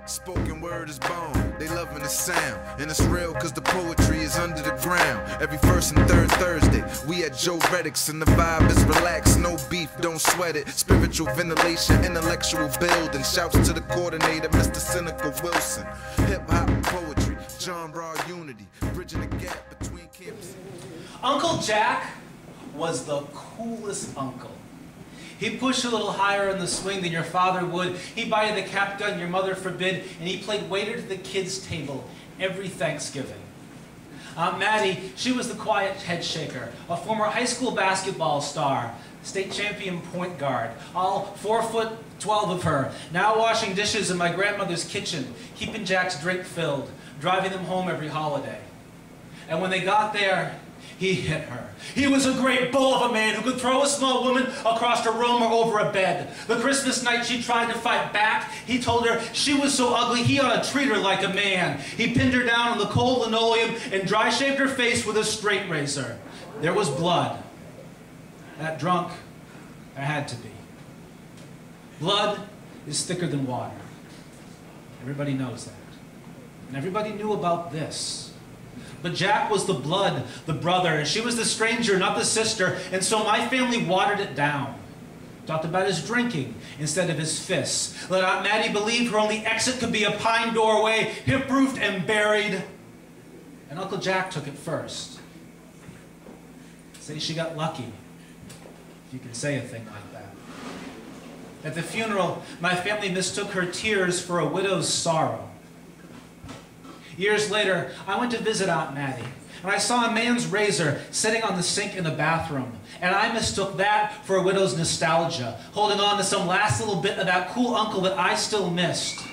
Spoken word is bone, they loving the sound. And it's real cause the poetry is under the ground. Every first and third Thursday, we at Joe Reddick's and the vibe is relaxed, no beef, don't sweat it. Spiritual ventilation, intellectual building. Shouts to the coordinator, Mr. Seneca Wilson. Hip-hop poetry, genre unity, bridging the gap between campuses. Uncle Jack was the coolest uncle. He'd push a little higher in the swing than your father would. He'd buy you the cap gun your mother forbid, and he played waiter to the kids' table every Thanksgiving. Aunt Maddie, she was the quiet head shaker, a former high school basketball star, state champion point guard, all 4'12" of her, now washing dishes in my grandmother's kitchen, keeping Jack's drink filled, driving them home every holiday. And when they got there, he hit her. He was a great bull of a man who could throw a small woman across a room or over a bed. The Christmas night she tried to fight back, he told her she was so ugly he ought to treat her like a man. He pinned her down on the cold linoleum and dry shaved her face with a straight razor. There was blood. That drunk, there had to be. Blood is thicker than water. Everybody knows that. And everybody knew about this. But Jack was the blood, the brother, and she was the stranger, not the sister, and so my family watered it down. Talked about his drinking instead of his fists. Let Aunt Maddie believe her only exit could be a pine doorway, hip-roofed and buried. And Uncle Jack took it first. Say she got lucky, if you can say a thing like that. At the funeral, my family mistook her tears for a widow's sorrow. Years later, I went to visit Aunt Maddie, and I saw a man's razor sitting on the sink in the bathroom, and I mistook that for a widow's nostalgia, holding on to some last little bit of that cool uncle that I still missed.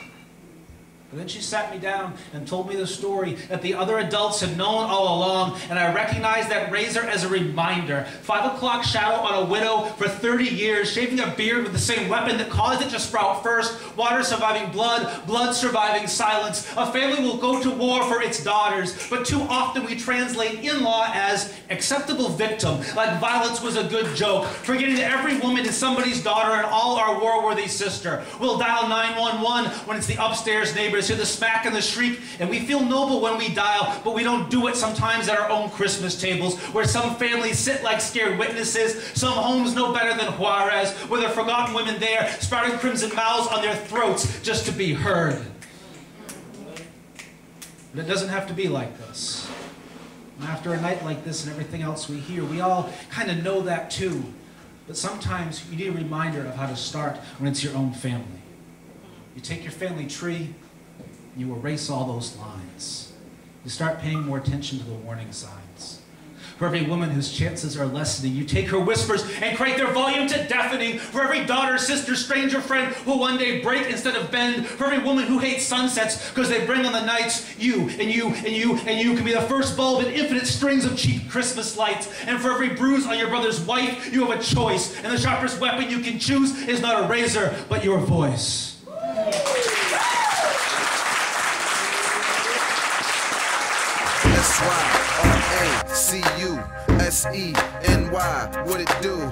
But then she sat me down and told me the story that the other adults had known all along, and I recognized that razor as a reminder. 5 o'clock shadow on a widow for 30 years, shaving a beard with the same weapon that caused it to sprout first, water surviving blood, blood surviving silence. A family will go to war for its daughters, but too often we translate in-law as acceptable victim, like violence was a good joke, forgetting that every woman is somebody's daughter and all our war-worthy sister. We'll dial 911 when it's the upstairs neighbors, hear the smack and the shriek, and we feel noble when we dial, but we don't do it sometimes at our own Christmas tables, where some families sit like scared witnesses, some homes no better than Juarez, where there are forgotten women there, sprouting crimson mouths on their throats just to be heard. But it doesn't have to be like this. And after a night like this and everything else we hear, we all kind of know that too. But sometimes you need a reminder of how to start when it's your own family. You take your family tree, you erase all those lines. You start paying more attention to the warning signs. For every woman whose chances are lessening, you take her whispers and crank their volume to deafening. For every daughter, sister, stranger, friend who one day break instead of bend. For every woman who hates sunsets because they bring on the nights, you and you and you and you can be the first bulb in infinite strings of cheap Christmas lights. And for every bruise on your brother's wife, you have a choice. And the sharpest weapon you can choose is not a razor, but your voice. S-Y-R-A-C-U-S-E-N-Y, what it do?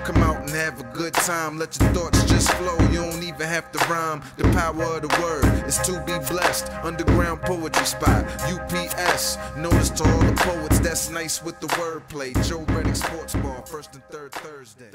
Come out and have a good time, let your thoughts just flow, you don't even have to rhyme. The power of the word is to be blessed. Underground poetry spot, UPS. Notice to all the poets that's nice with the wordplay. Joe Reddick Sports Bar, first and third Thursday.